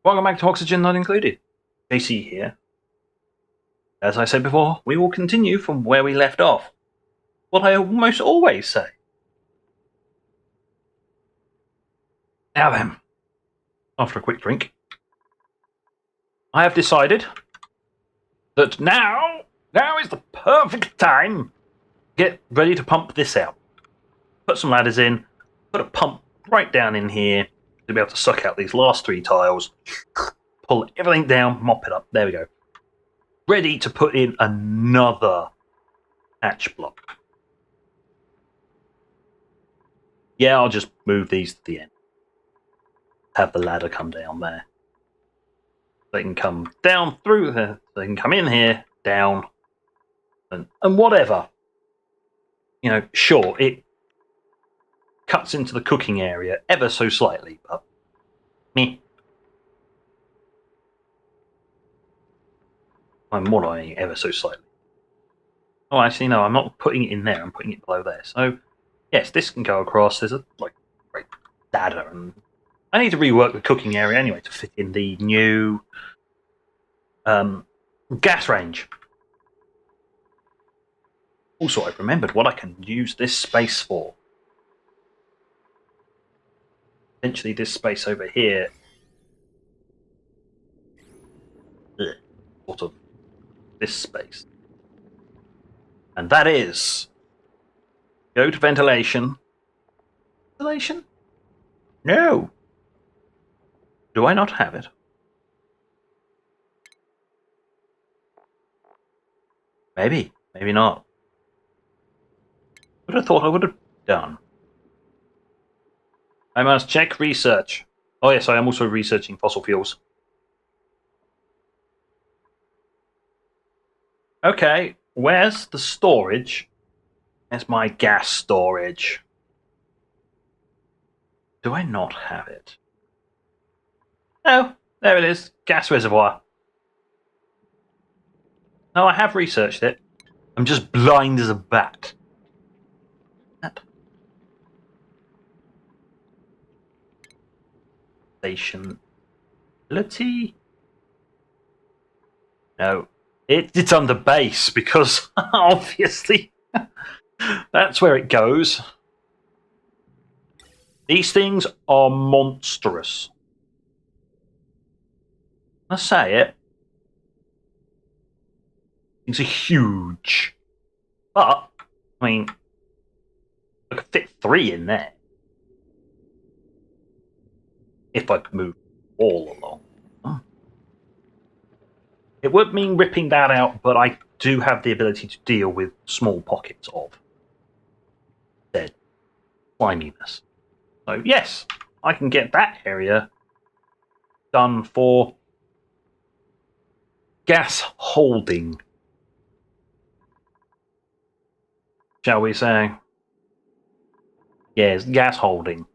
Welcome back to Oxygen Not Included. JC here. As I said before, we will continue from where we left off. What I almost always say. Now then, after a quick drink, I have decided that now is the perfect time to get ready to pump this out. Put some ladders in, put a pump right down in here to be able to suck out these last 3 tiles, pull everything down, mop it up. There we go. Ready to put in another hatch block. Yeah, I'll just move these to the end. Have the ladder come down there. They can come down through there. They can come in here, down, and whatever. You know, sure, it cuts into the cooking area ever so slightly, but me. I'm modifying ever so slightly. Oh, actually, no, I'm not putting it in there. I'm putting it below there. So, yes, this can go across. There's a great ladder, and I need to rework the cooking area anyway to fit in the new gas range. Also, I've remembered what I can use this space for. Essentially, this space over here, sort of this space. And that is, go to ventilation. Ventilation? No. Do I not have it? Maybe, maybe not. Would have thought I would have done. I must check research. Oh yes, I am also researching fossil fuels. Okay, where's the storage? There's my gas storage. Do I not have it? Oh, there it is. Gas reservoir. No, I have researched it. I'm just blind as a bat. Stationality? No. It's under base because obviously that's where it goes. These things are monstrous. I say it. Things are huge. But, I mean, I could fit 3 in there. If I could move all along. It would mean ripping that out, but I do have the ability to deal with small pockets of dead sliminess. So yes, I can get that area done for gas holding, shall we say. Yes, gas holding.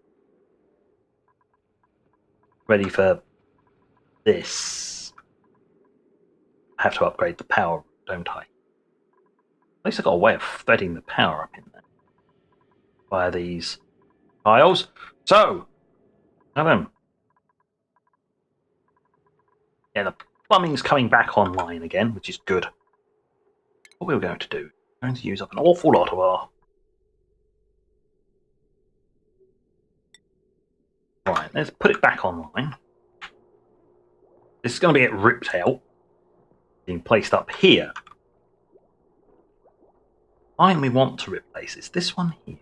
Ready for this. I have to upgrade the power, don't I? At least I've got a way of threading the power up in there via these tiles. So, now yeah, the plumbing's coming back online again, which is good. What we're going to do, we're going to use up an awful lot of our... Right, let's put it back online. This is going to get ripped out, being placed up here. Line we want to replace is this one here.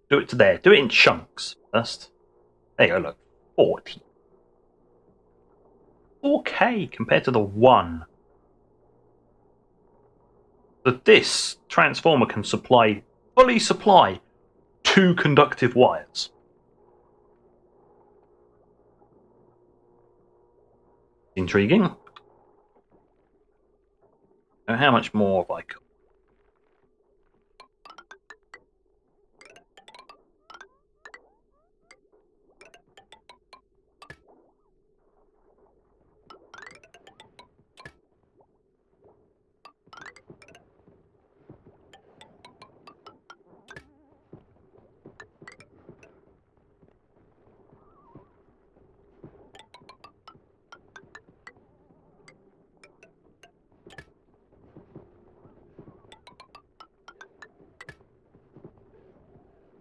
Do it to there. Do it in chunks first. There you go, look. 40. 4K compared to the 1. But this transformer can fully supply 2 conductive wires. Intriguing. Now, how much more have I got?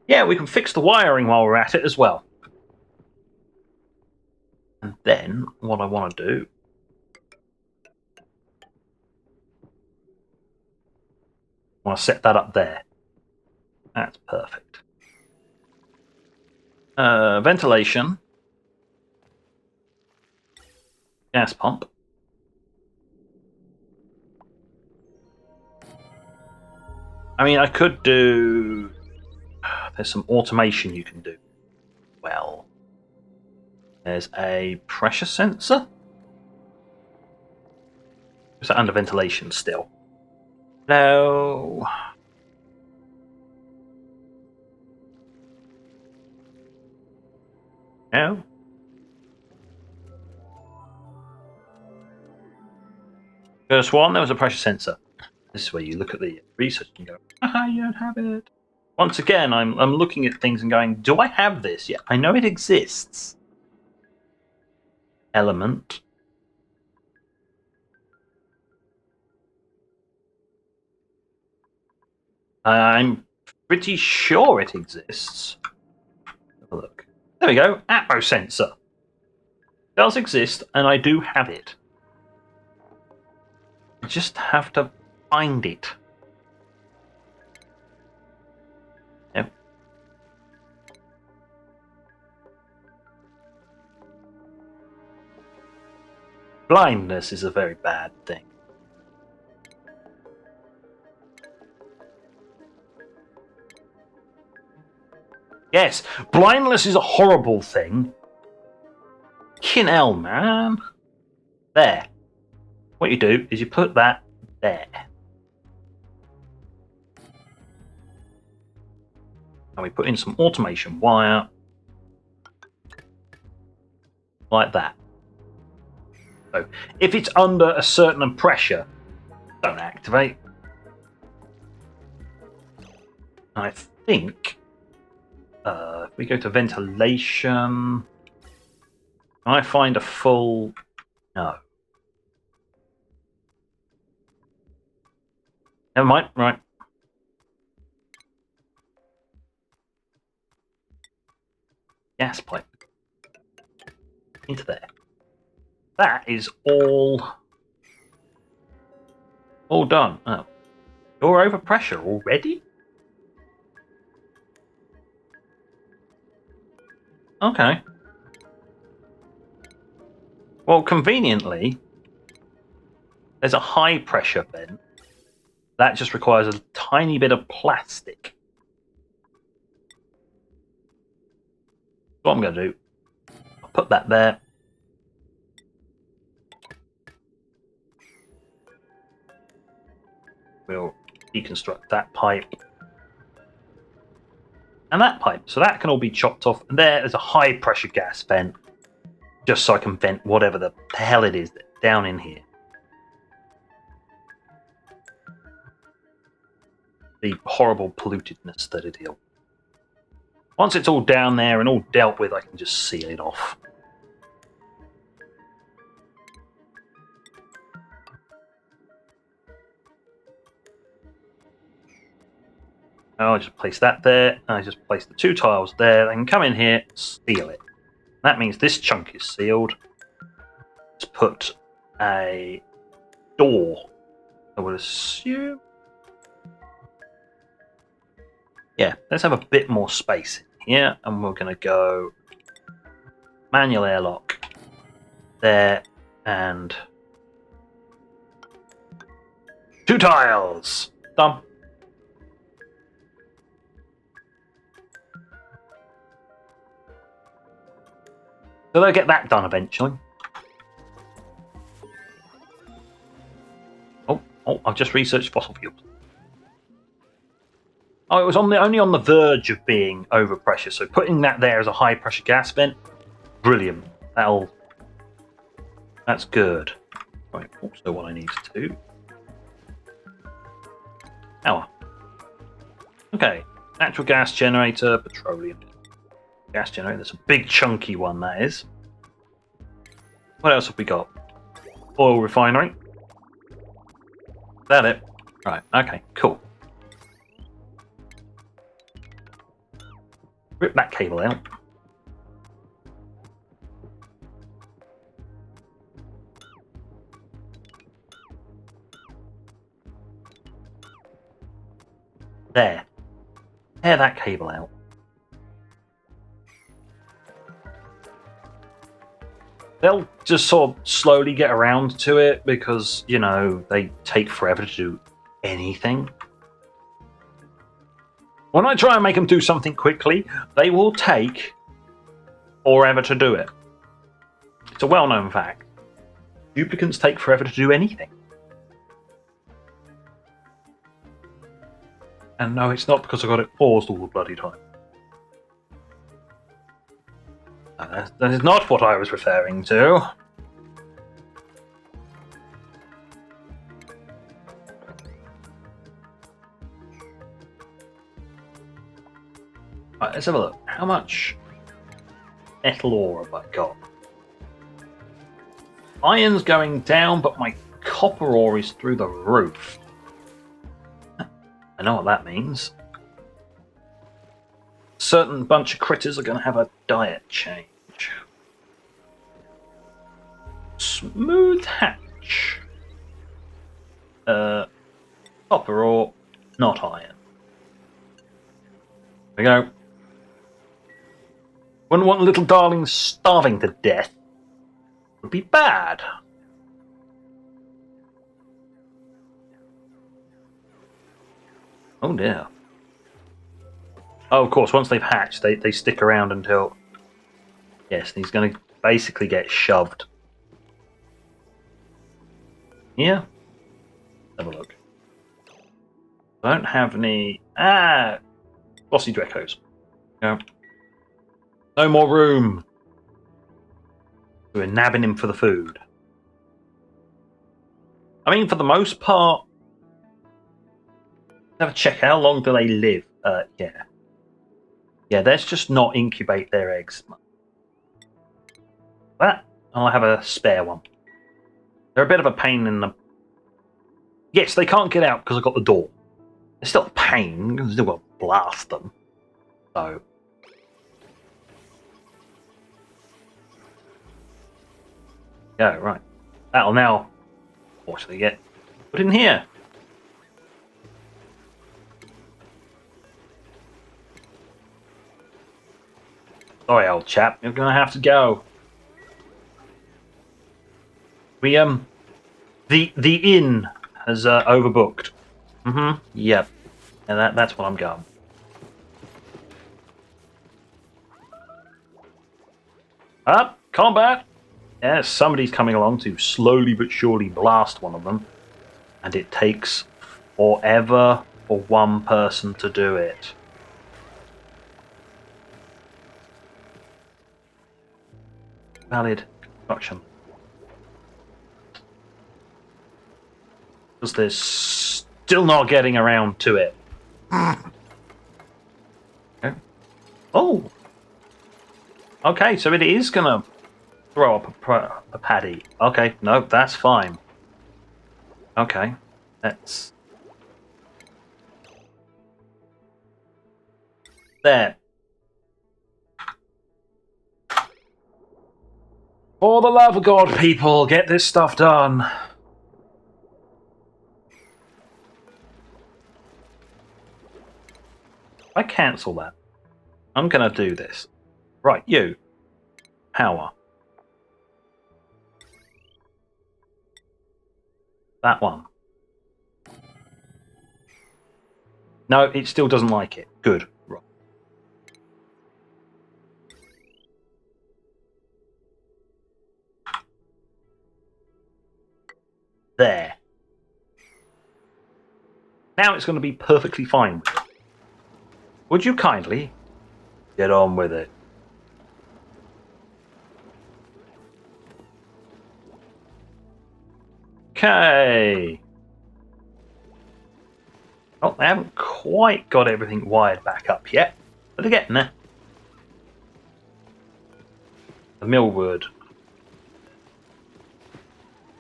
Yeah, we can fix the wiring while we're at it as well. And then what I want to do, I want to set that up there. That's perfect. Ventilation. Gas pump. I mean, I could do... There's some automation you can do. Well, there's a pressure sensor. Is that under ventilation still? No. No. First one, there was a pressure sensor. This is where you look at the research and go, aha, you don't have it. Once again, I'm looking at things and going, do I have this? Yeah, I know it exists. Element. I'm pretty sure it exists. Have a look. There we go. Atmo sensor. It does exist, and I do have it. I just have to find it. Yep. Blindness is a very bad thing. Yes, blindness is a horrible thing. Fucking hell, man. There. What you do is you put that there. And we put in some automation wire. Like that. So, if it's under a certain pressure, don't activate. I think... if we go to ventilation... I find a full... No. Never mind, right. Gas pipe. Into there. That is all done. Oh. You're over pressure already? Okay. Well, conveniently, there's a high pressure vent. That just requires a tiny bit of plastic. What I'm going to do, I'll put that there. We'll deconstruct that pipe. And that pipe. So that can all be chopped off. And there's a high pressure gas vent. Just so I can vent whatever the hell it is down in here. The horrible pollutedness that it is. Once it's all down there and all dealt with, I can just seal it off. I'll just place that there. I just place the two tiles there. They can come in here, seal it. That means this chunk is sealed. Let's put a door. I would assume. Yeah, let's have a bit more space in here, and we're going to go manual airlock there, and 2 tiles. Done. So they'll get that done eventually. Oh, I've just researched fossil fuels. Oh, it was only on the verge of being overpressure, so putting that there as a high pressure gas vent, brilliant. That's good. Right, also what I need to do. Power. Okay, natural gas generator, petroleum gas generator. That's a big chunky one, that is. What else have we got? Oil refinery. Is that it? Right, okay, cool. Rip that cable out. There. Tear that cable out. They'll just sort of slowly get around to it because, you know, they take forever to do anything. When I try and make them do something quickly, they will take forever to do it. It's a well-known fact. Duplicants take forever to do anything. And no, it's not because I got it paused all the bloody time. That is not what I was referring to. Right, let's have a look. How much metal ore have I got? Iron's going down, but my copper ore is through the roof. I know what that means. Certain bunch of critters are going to have a diet change. Smooth hatch. Copper ore, not iron. There we go. Wouldn't want little darlings starving to death. Would be bad. Oh dear. Oh, of course, once they've hatched, they stick around until... Yes, he's going to basically get shoved. Yeah? Have a look. I don't have any... Ah! Bossy Drecos. No. No more room. We're nabbing him for the food. I mean, for the most part... Have a check. How long do they live? Yeah. Yeah, let's just not incubate their eggs. That, I'll have a spare one. They're a bit of a pain in the... Yes, they can't get out because I've got the door. It's still a pain, because I've still got to blast them. So... Yeah, right. That'll now... Fortunately get put in here. Sorry, old chap, you're gonna have to go. We the inn has overbooked. Yep. And that's what I'm going. Up, combat. Yes, somebody's coming along to slowly but surely blast one of them, and it takes forever for one person to do it. Valid construction. Because they're still not getting around to it. Okay. Oh! Okay, so it is gonna throw up a paddy. Okay, no, that's fine. Okay, let's... There. For the love of God, people, get this stuff done. I cancel that. I'm gonna do this. Right, you. Power. That one. No, it still doesn't like it. Good. Right. There. Now it's going to be perfectly fine with it. Would you kindly get on with it? Okay. Oh, they haven't quite got everything wired back up yet, but they're getting there. The millwood.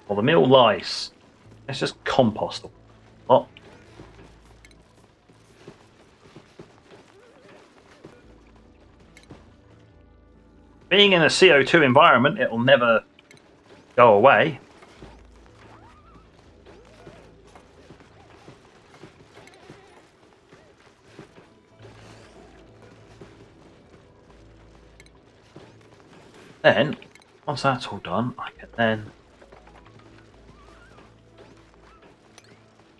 Or the mill lice. Let's just compost them. Oh. being in a CO2 environment, it will never go away. Then, once that's all done, I can then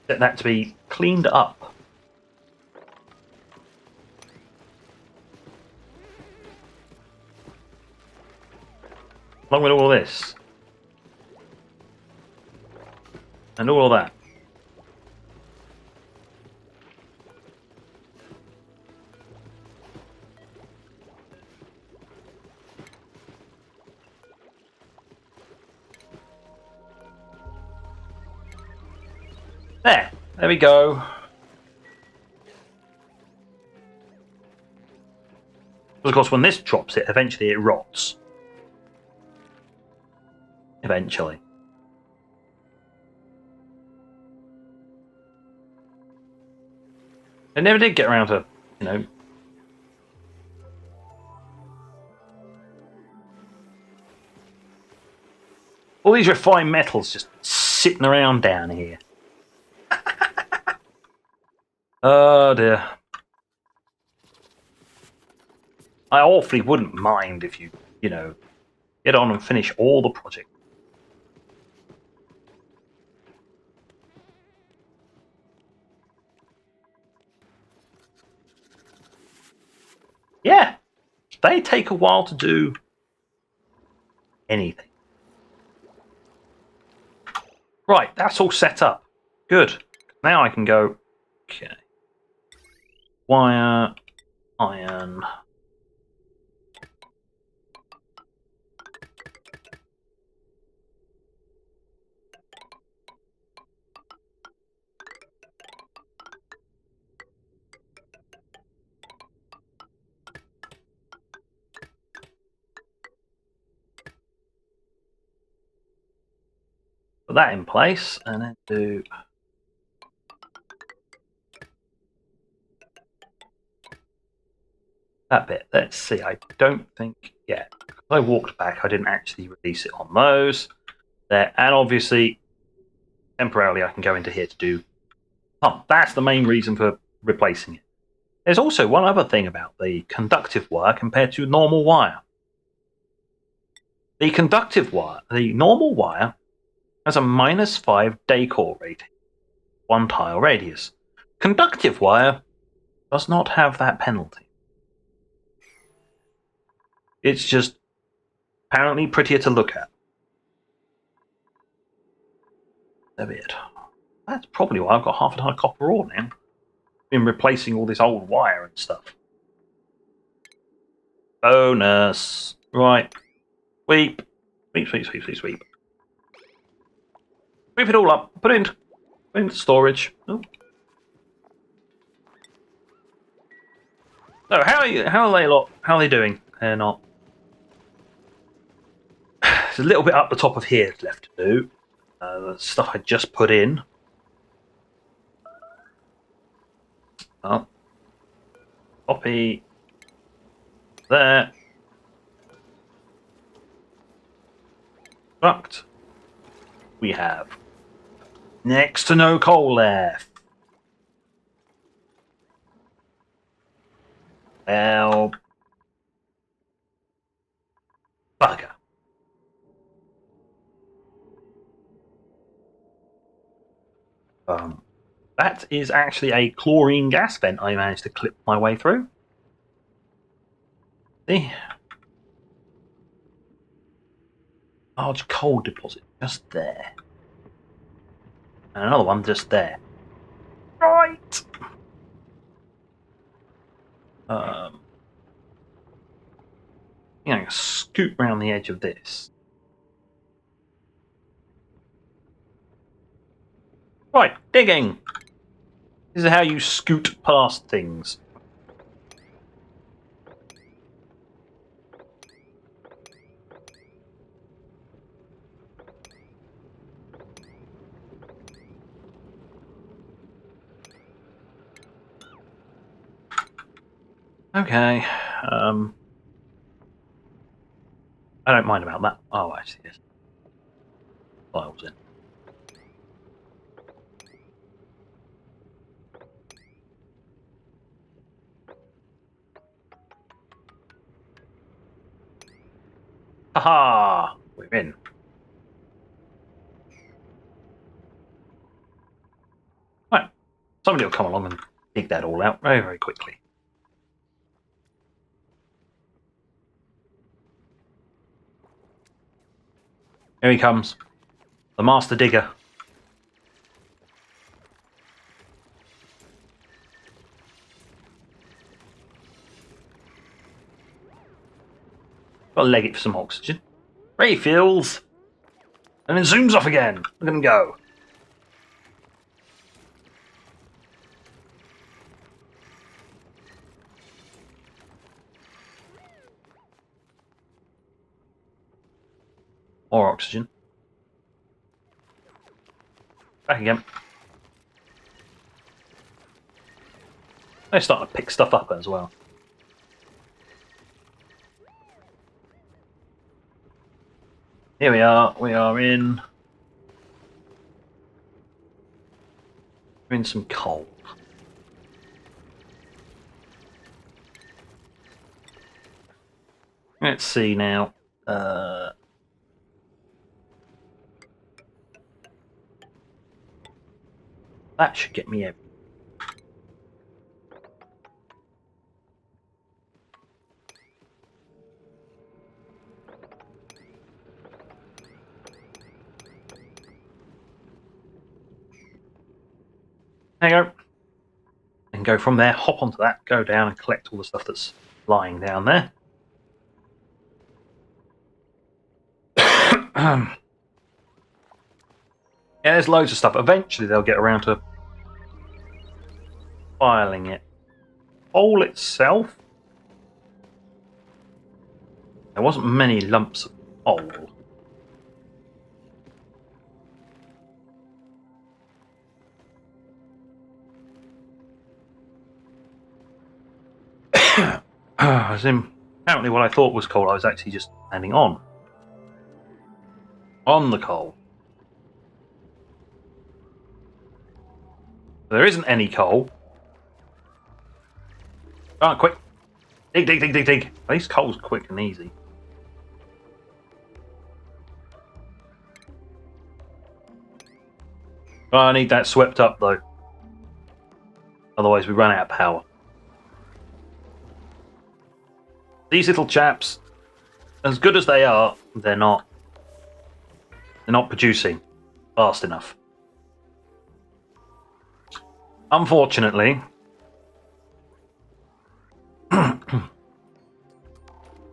get that to be cleaned up. Along with all this. And all of that. There we go. Of course, when this drops it, eventually it rots. Eventually. I never did get around to, you know... all these refined metals just sitting around down here. Oh dear. I awfully wouldn't mind if you know, get on and finish all the project. Yeah, they take a while to do anything. Right, that's all set up. Good. Now I can go, okay. Wire, iron. Put that in place and then do that bit. Let's see. I don't think yet. I walked back. I didn't actually release it on those there, and obviously temporarily I can go into here to do. Oh, that's the main reason for replacing it. There's also one other thing about the conductive wire compared to normal wire. The conductive wire, the normal wire, has a -5 decor rating, 1 tile radius. Conductive wire does not have that penalty. It's just apparently prettier to look at. There we go. That's probably why I've got half a ton of copper ore now. Been replacing all this old wire and stuff. Bonus. Right. Sweep. Sweep, sweep, sweep, sweep, sweep. Sweep it all up. Put it into storage. Oh. So how are they doing? They're not. There's a little bit up the top of here left to do. The stuff I just put in. Oh. Copy. There. Fucked. We have next to no coal left. Well, bugger. That is actually a chlorine gas vent I managed to clip my way through. See? Large coal deposit just there. And another one just there. Right. Scoot around the edge of this. Right, digging. This is how you scoot past things. Okay. I don't mind about that. Oh, actually, yes. Files in. Haha! We're in. Right. Somebody will come along and dig that all out very, very quickly. Here he comes. The master digger. Got to leg it for some oxygen. Refills. And then zooms off again. Look at him go. More oxygen. Back again. They're starting to pick stuff up as well. Here we are. We are in. We're in some coal. Let's see now. That should get me out. There you go. And go from there, hop onto that, go down and collect all the stuff that's lying down there. Yeah, there's loads of stuff. Eventually they'll get around to filing it. Coal itself, there wasn't many lumps of coal. As in, apparently what I thought was coal, I was actually just standing on the coal. There isn't any coal. Right, quick. Dig, dig, dig, dig, dig. At least coal's quick and easy. Oh, I need that swept up though. Otherwise we run out of power. These little chaps, as good as they are, they're not producing fast enough. Unfortunately,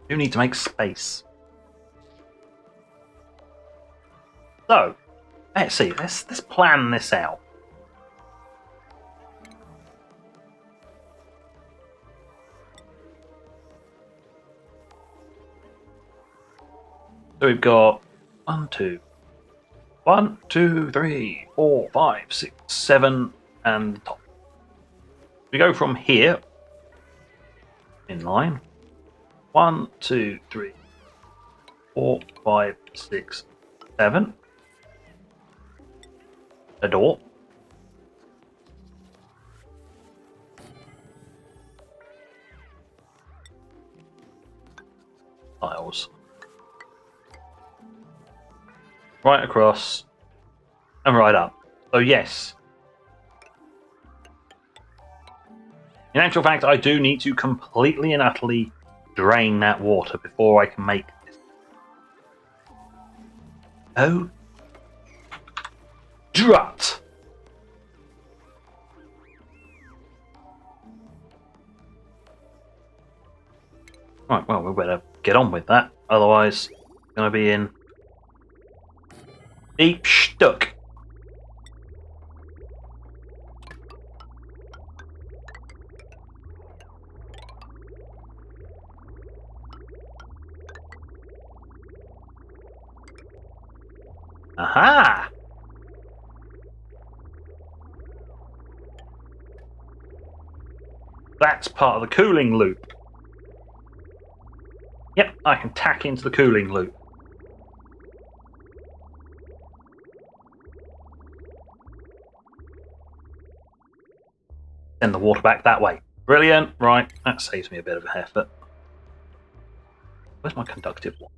you need to make space. So, let's see. Let's plan this out. So we've got 1, 2, 3, 4, 5, 6, 7, and the top. We go from here in line. 1, 2, 3, 4, 5, 6, 7. A door. Tiles. Right across and right up. So yes. In actual fact, I do need to completely and utterly drain that water before I can make this. Oh. Drat! Right, well, we better get on with that. Otherwise, we're going to be in deep stuck. Aha! That's part of the cooling loop. Yep, I can tack into the cooling loop. Send the water back that way. Brilliant. Right, that saves me a bit of effort. Where's my conductive one?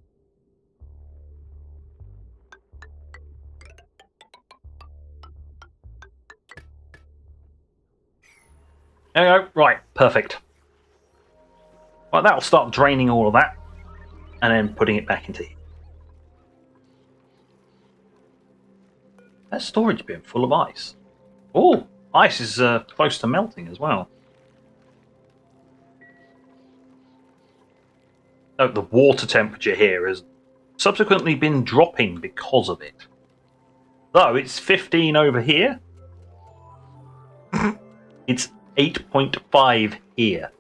There we go. Right, perfect. Right, that'll start draining all of that and then putting it back into here. That storage bin full of ice. Oh, ice is close to melting as well. Oh, the water temperature here has subsequently been dropping because of it. Though it's 15 over here, it's 8.5 here.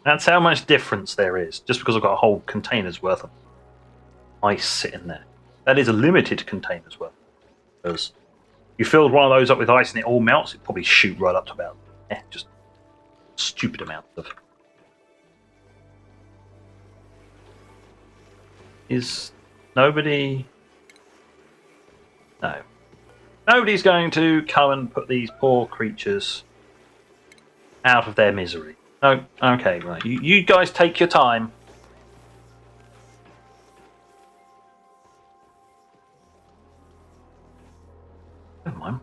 That's how much difference there is, just because I've got a whole container's worth of ice sitting there. That is a limited container's worth. Because you filled one of those up with ice and it all melts, it'd probably shoot right up to about just stupid amounts of. Is nobody? No. Nobody's going to come and put these poor creatures out of their misery. Oh, okay, right. You guys take your time. Never mind.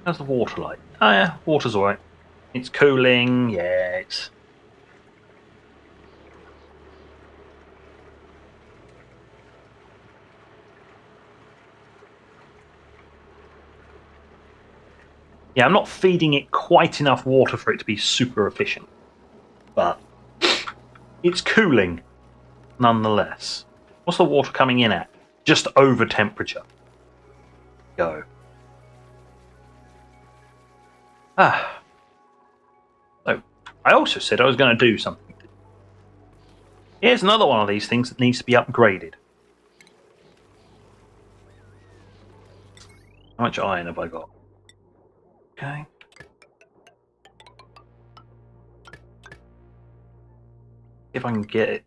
How's the water like? Oh yeah, water's alright. It's cooling, yeah, it's... Yeah, I'm not feeding it quite enough water for it to be super efficient. But it's cooling, nonetheless. What's the water coming in at? Just over temperature. Go. Ah. So, I also said I was going to do something. Here's another one of these things that needs to be upgraded. How much iron have I got? Okay. If I can get it.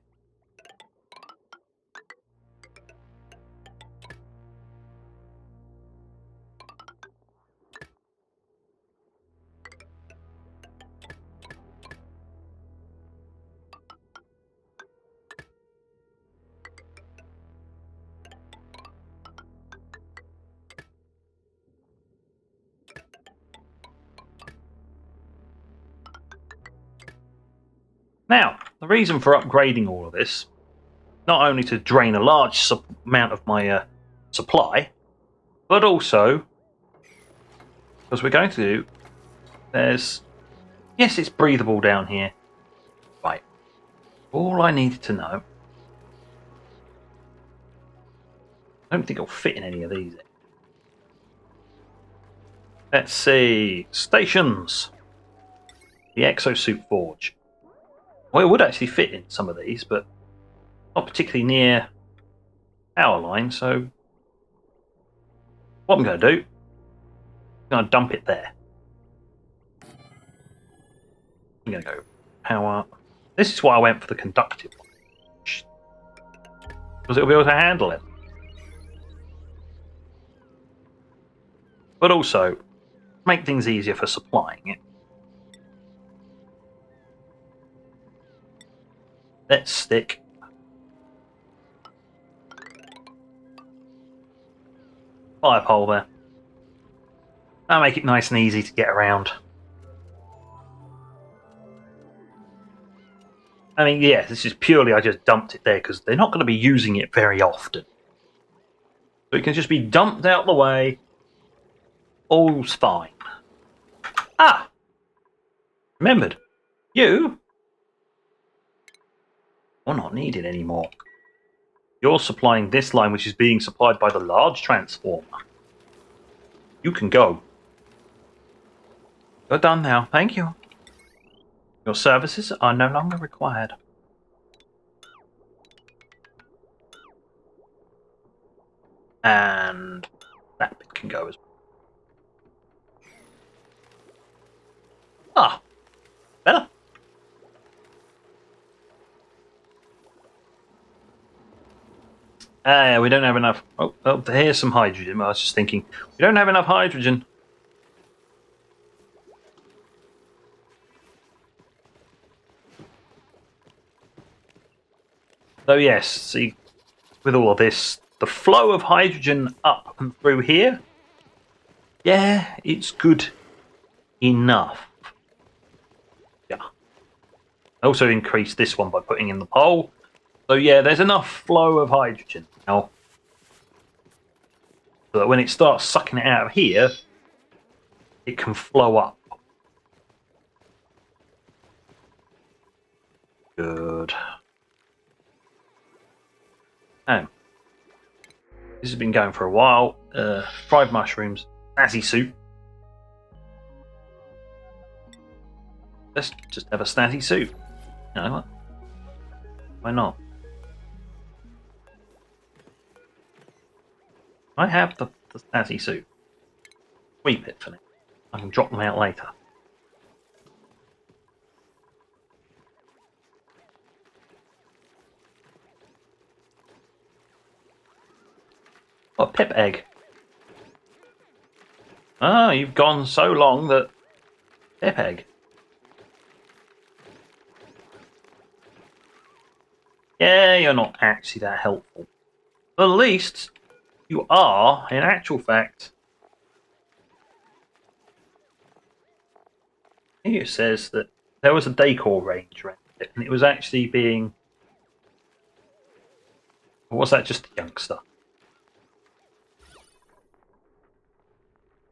Now, the reason for upgrading all of this, not only to drain a large amount of my supply, but also because we're going to do, there's, yes, it's breathable down here. Right. All I needed to know, I don't think it'll fit in any of these. Let's see, stations. The exosuit forge. Well, it would actually fit in some of these, but not particularly near power line, so what I'm going to do, I'm going to dump it there. I'm going to go power. This is why I went for the conductive one, because it'll be able to handle it. But also, make things easier for supplying it. Let's stick fire pole there. That'll make it nice and easy to get around. I mean, yeah, this is purely I just dumped it there because they're not going to be using it very often. So it can just be dumped out the way. All's fine. Ah! Remembered. You are not needed anymore. You're supplying this line, which is being supplied by the large transformer. You can go. You're done now. Thank you. Your services are no longer required. And that bit can go as well. Ah, We don't have enough. Oh, here's some hydrogen. I was just thinking, we don't have enough hydrogen. So yes, see, with all of this, the flow of hydrogen up and through here, yeah, it's good enough. Yeah. I also increased this one by putting in the pole. So yeah, there's enough flow of hydrogen now, so that when it starts sucking it out of here, it can flow up. Good. Oh. This has been going for a while. Fried mushrooms, snazzy soup. Let's just have a snazzy soup. You know what? Why not? I have the snazzy soup. Sweep it for now. I can drop them out later. What, pip egg? Ah, you've gone so long that... Pip egg. Yeah, you're not actually that helpful. At least, you are, in actual fact... Here it says that there was a decor range around it, and it was actually being... Or was that just a youngster?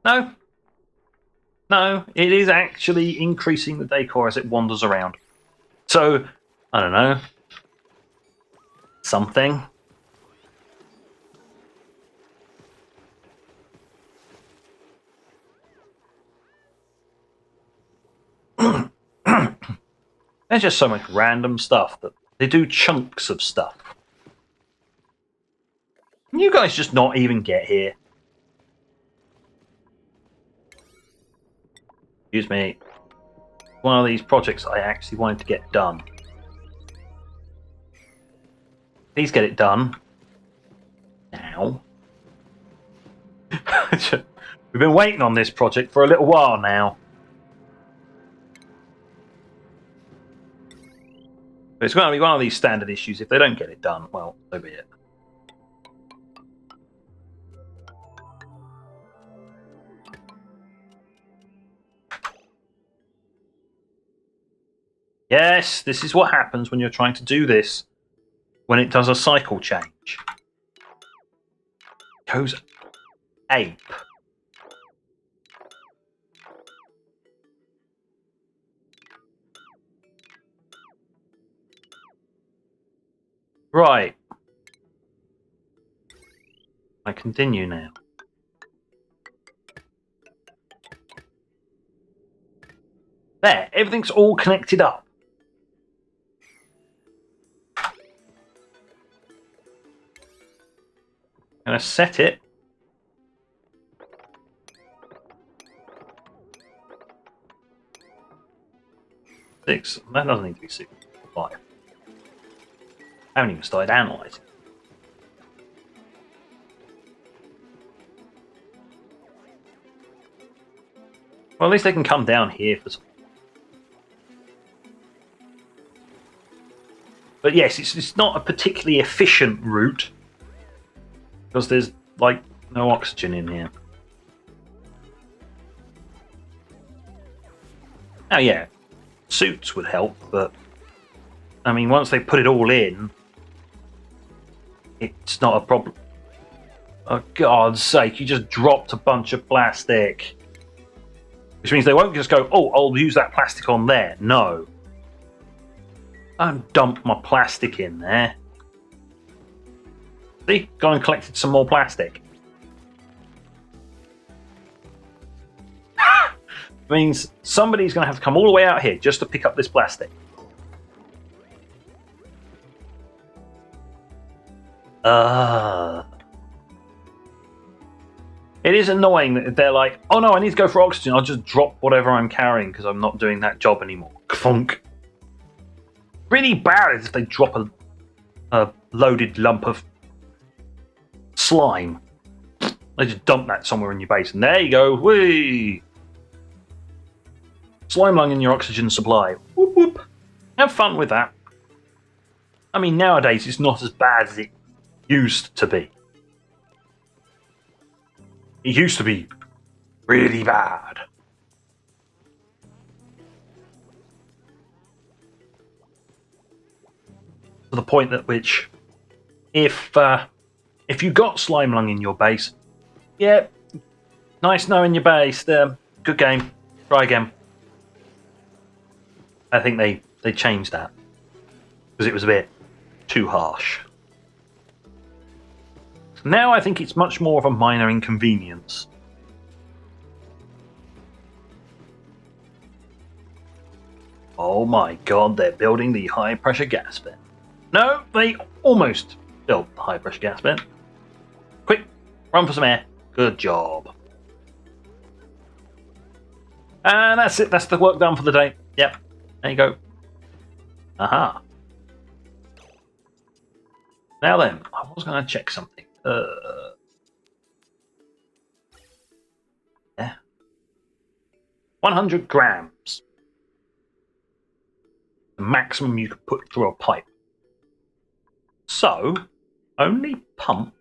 No. No, it is actually increasing the decor as it wanders around. So, I don't know. Something. There's just so much random stuff that they do chunks of stuff. Can you guys just not even get here? Excuse me. One of these projects I actually wanted to get done. Please get it done. Now. We've been waiting on this project for a little while now. But it's going to be one of these standard issues. If they don't get it done, well, so be it. Yes, this is what happens when you're trying to do this. When it does a cycle change. It goes ape. Right. I continue now. There, everything's all connected up. I'm going to set it. Six. That doesn't need to be 6. 5. I haven't even started analysing. Well, at least they can come down here for some. But yes, it's not a particularly efficient route. Because there's, like, no oxygen in here. Oh, yeah. Suits would help, but... I mean, once they put it all in... It's not a problem. Oh, God's sake, you just dropped a bunch of plastic. Which means they won't just go, oh, I'll use that plastic on there. No. Don't dump my plastic in there. See? Go and collected some more plastic. Means somebody's going to have to come all the way out here just to pick up this plastic. It is annoying that they're like, oh no, I need to go for oxygen. I'll just drop whatever I'm carrying because I'm not doing that job anymore. Funk. Really bad if they drop a loaded lump of slime. They just dump that somewhere in your base, and there you go. Whee! Slime lung in your oxygen supply. Whoop whoop. Have fun with that. I mean, nowadays it's not as bad as it used to be. It used to be really bad. To the point at which, if you got slime lung in your base, yeah, nice knowing your base. Good game. Try again. I think they changed that because it was a bit too harsh. Now I think it's much more of a minor inconvenience. Oh my god, they're building the high pressure gas vent. No, they almost built the high pressure gas vent. Quick, run for some air. Good job. And that's it, that's the work done for the day. Yep, there you go. Aha. Now then, I was going to check something. Yeah. 100 grams. The maximum you could put through a pipe. So, only pump.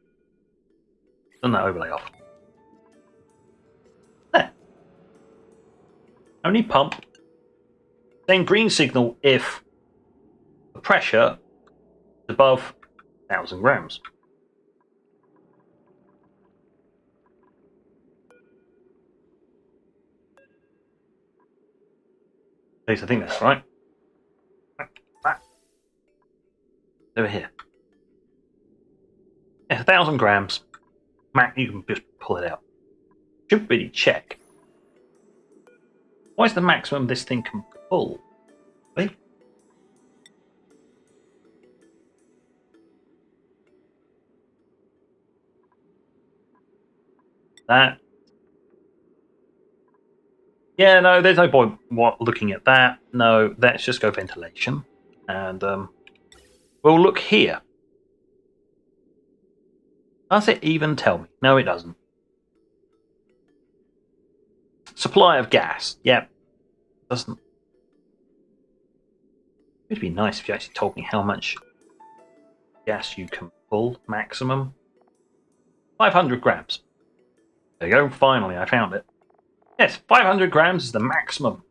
Turn that overlay off. There. Only pump. Then green signal if the pressure is above 1,000 grams. At least I think that's right. Over here. Yeah, 1,000 grams. Mac, you can just pull it out. Should really check. What is the maximum this thing can pull? See? That. Yeah, no, there's no point looking at that. No, let's just go ventilation. And we'll look here. Does it even tell me? No, it doesn't. Supply of gas. Yep. Doesn't. It'd be nice if you actually told me how much gas you can pull maximum. 500 grams. There you go. Finally, I found it. Yes, 500 grams is the maximum.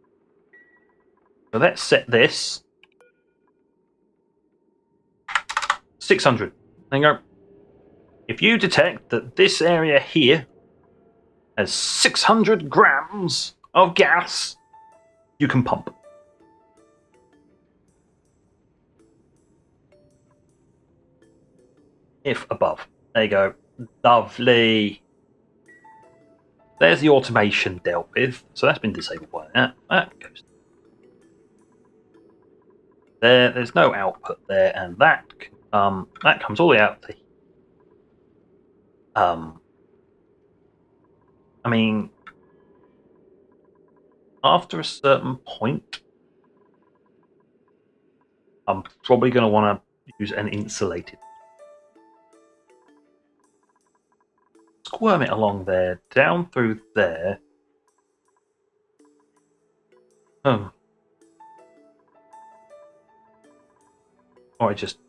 So let's set this. 600. There you go. If you detect that this area here has 600 grams of gas, you can pump. If above. There you go. Lovely. There's the automation dealt with. So that's been disabled by that. That goes there. There's no output there, and that comes all the way out to I mean, after a certain point, I'm probably going to want to use an insulated. Squirm it along there, down through there. Or I just,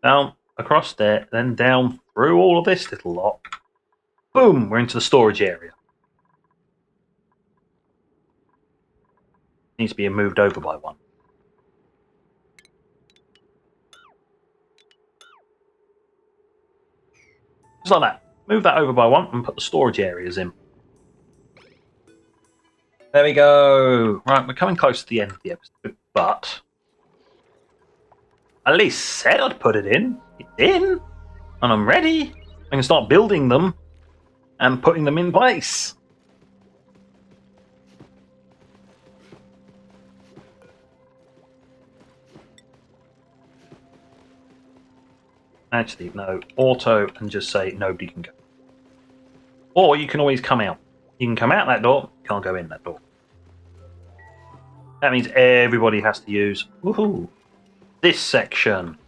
down across there, then down through all of this little lot. Boom, we're into the storage area. Needs to be moved over by one. Just like that. Move that over by one and put the storage areas in. There we go. Right, we're coming close to the end of the episode, but at least said I'd put it in. It's in, and I'm ready. I can start building them and putting them in place. Actually, no. Auto and just say nobody can go. Or you can always come out. You can come out that door, can't go in that door. That means everybody has to use this section.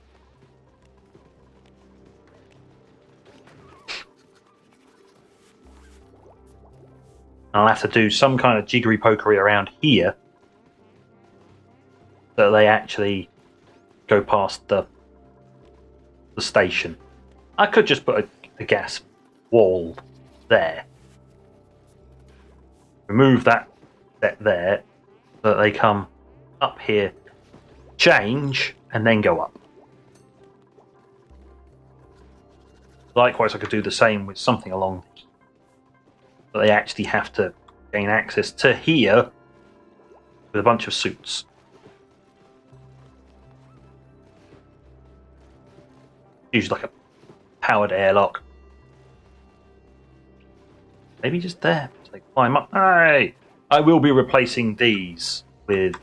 I'll have to do some kind of jiggery pokery around here so they actually go past the station. I could just put a gas wall there. Remove that set there so that they come up here, change, and then go up. Likewise, I could do the same with something along, but they actually have to gain access to here with a bunch of suits. Usually like a powered airlock. Maybe just there, so they climb up. Hey! I will be replacing these with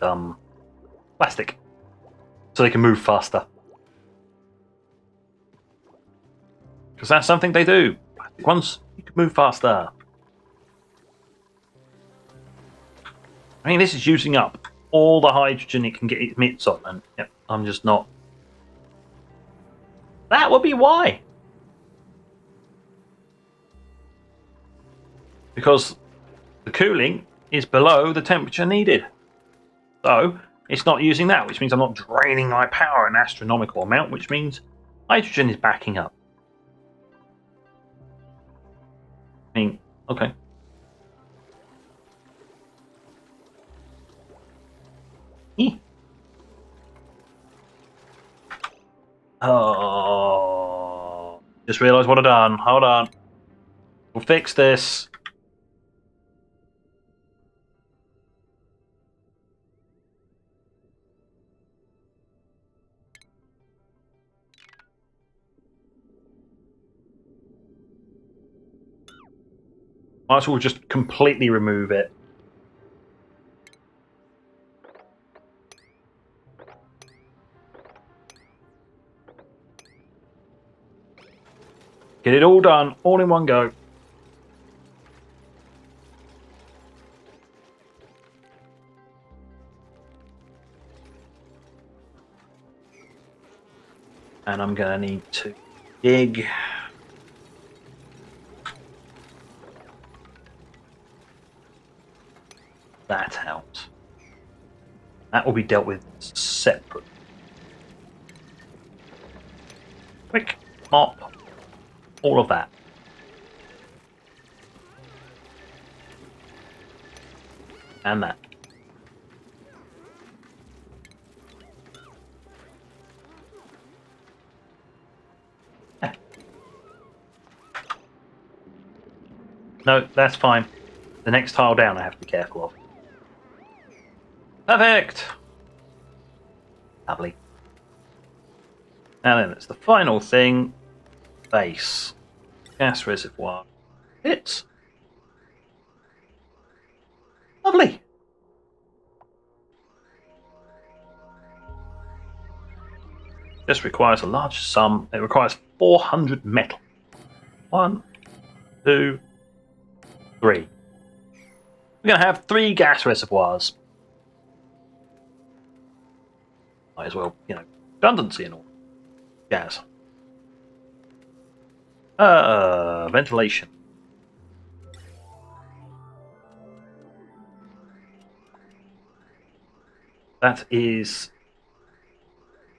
plastic, so they can move faster. Because that's something they do. Plastic ones, you can move faster. I mean, this is using up all the hydrogen it can get its mitts on, and yep, I'm just not. That would be why. Because the cooling is below the temperature needed. So it's not using that, which means I'm not draining my power an astronomical amount, which means hydrogen is backing up. I mean, okay. Oh, just realised what I've done. Hold on. We'll fix this. Might as well just completely remove it. Get it all done, all in one go. And I'm going to need to dig. That out. That will be dealt with separate. Quick mop. All of that. And that. Yeah. No, that's fine. The next tile down I have to be careful of. Perfect! Lovely. Now then, it's the final thing. Base. Gas reservoir. Hits. Lovely. This requires a large sum. It requires 400 metal. 1, 2, 3. We're going to have 3 gas reservoirs. Might as well, you know, redundancy and all. Gas. Ventilation. That is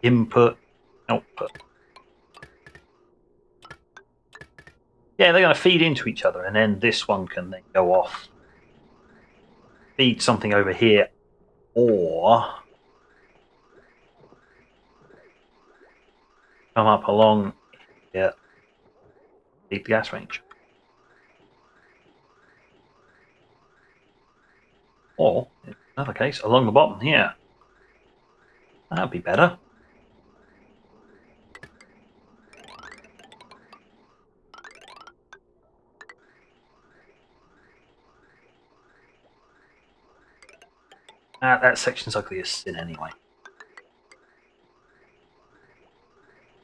input, output. Yeah, they're going to feed into each other, and then this one can then go off, feed something over here, or come up along here, feed the gas range. Or, in another case, along the bottom here. That'd be better. That section's ugly as sin anyway.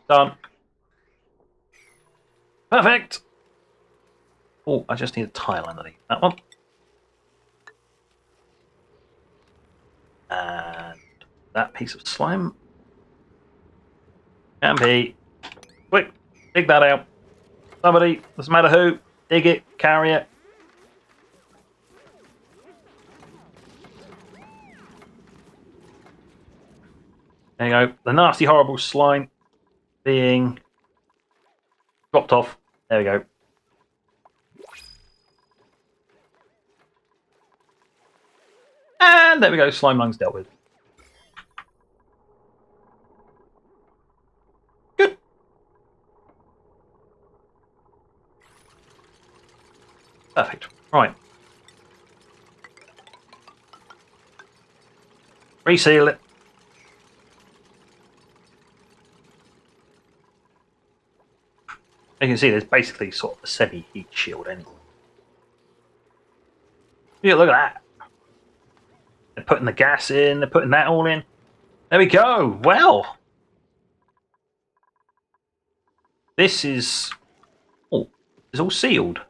Done. Perfect! Oh, I just need a tile underneath that one. And that piece of slime can be. Quick, dig that out. Somebody, doesn't matter who, dig it, carry it. There you go. The nasty, horrible slime being dropped off. There we go. And there we go. Slime lungs dealt with. Good. Perfect. Right. Reseal it. You can see there's basically sort of a semi-heat shield anyway. Yeah, look at that. They're putting the gas in, they're putting that all in. There we go. Well. This is... Oh, it's all sealed.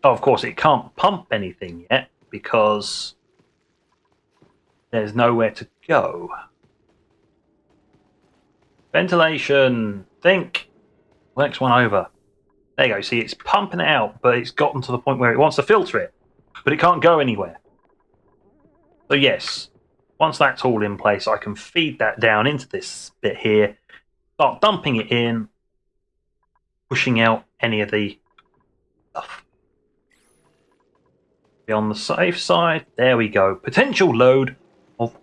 Oh, of course, it can't pump anything yet because there's nowhere to go. Ventilation. Think. Next one over. There you go. See, it's pumping it out, but it's gotten to the point where it wants to filter it, but it can't go anywhere. So yes, once that's all in place, I can feed that down into this bit here, start dumping it in, pushing out any of the stuff. Be on the safe side. There we go. Potential load of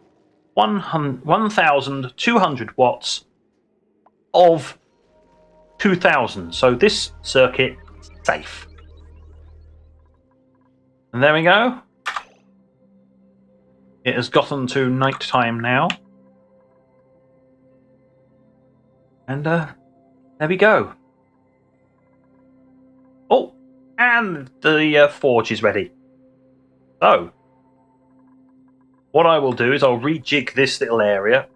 1,200 watts of 2,000. So this circuit is safe. And there we go. It has gotten to night time now. And there we go. Oh, and the forge is ready. So, what I will do is I'll rejig this little area.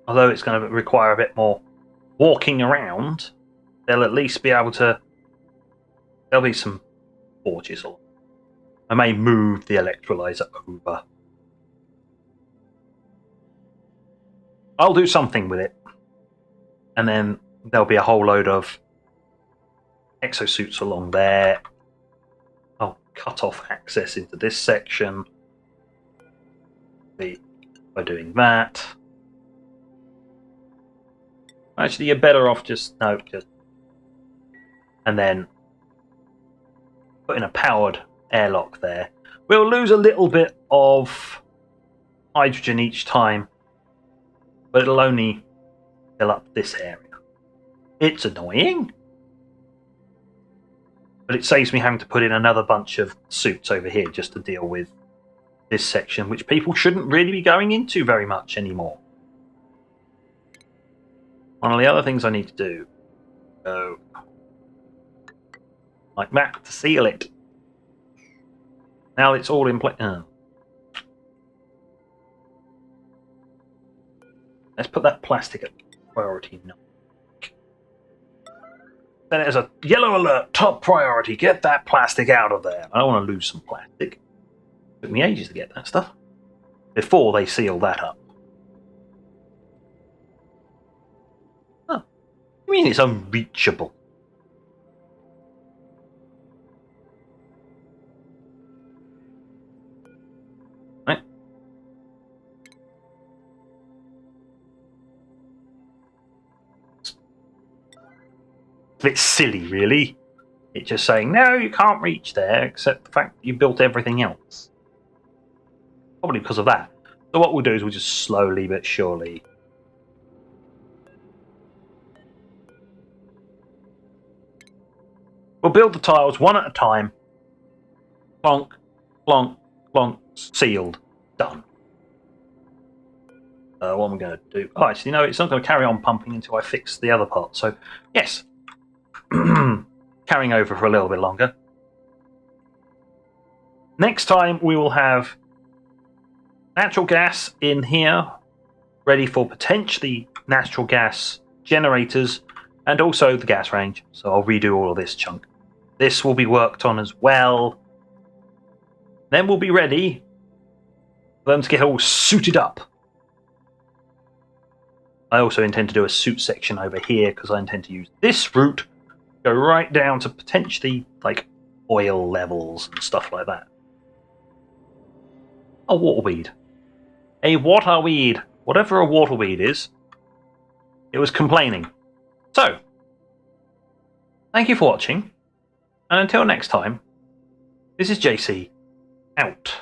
Although it's going to require a bit more walking around, they'll at least be able to... There'll be some forges. I may move the electrolyzer over. I'll do something with it. And then there'll be a whole load of exosuits along there. I'll cut off access into this section by doing that. Actually, you're better off just and then putting a powered airlock there. We'll lose a little bit of hydrogen each time, but it'll only fill up this area. It's annoying, but it saves me having to put in another bunch of suits over here just to deal with this section, which people shouldn't really be going into very much anymore. One of the other things I need to do, go like that to seal it. Now it's all in place. Let's put that plastic at priority 9. Then it as a yellow alert, top priority. Get that plastic out of there. I don't want to lose some plastic. It took me ages to get that stuff before they seal that up. Oh, I mean it's unreachable. Right. It's a bit silly, really. It's just saying, no, you can't reach there, except the fact that you built everything else. Probably because of that. So what we'll do is we'll just slowly but surely... We'll build the tiles one at a time. Plonk, plonk, plonk, sealed, done. What am I going to do? Oh, actually, no, it's not going to carry on pumping until I fix the other part. So, yes. Carrying over for a little bit longer. Next time we will have natural gas in here, ready for potentially natural gas generators, and also the gas range. So I'll redo all of this chunk. This will be worked on as well. Then we'll be ready for them to get all suited up. I also intend to do a suit section over here because I intend to use this route, go right down to potentially like oil levels and stuff like that. Oh, waterweed. a waterweed. Whatever a waterweed is, it was complaining. So, thank you for watching, and until next time, this is JC, out.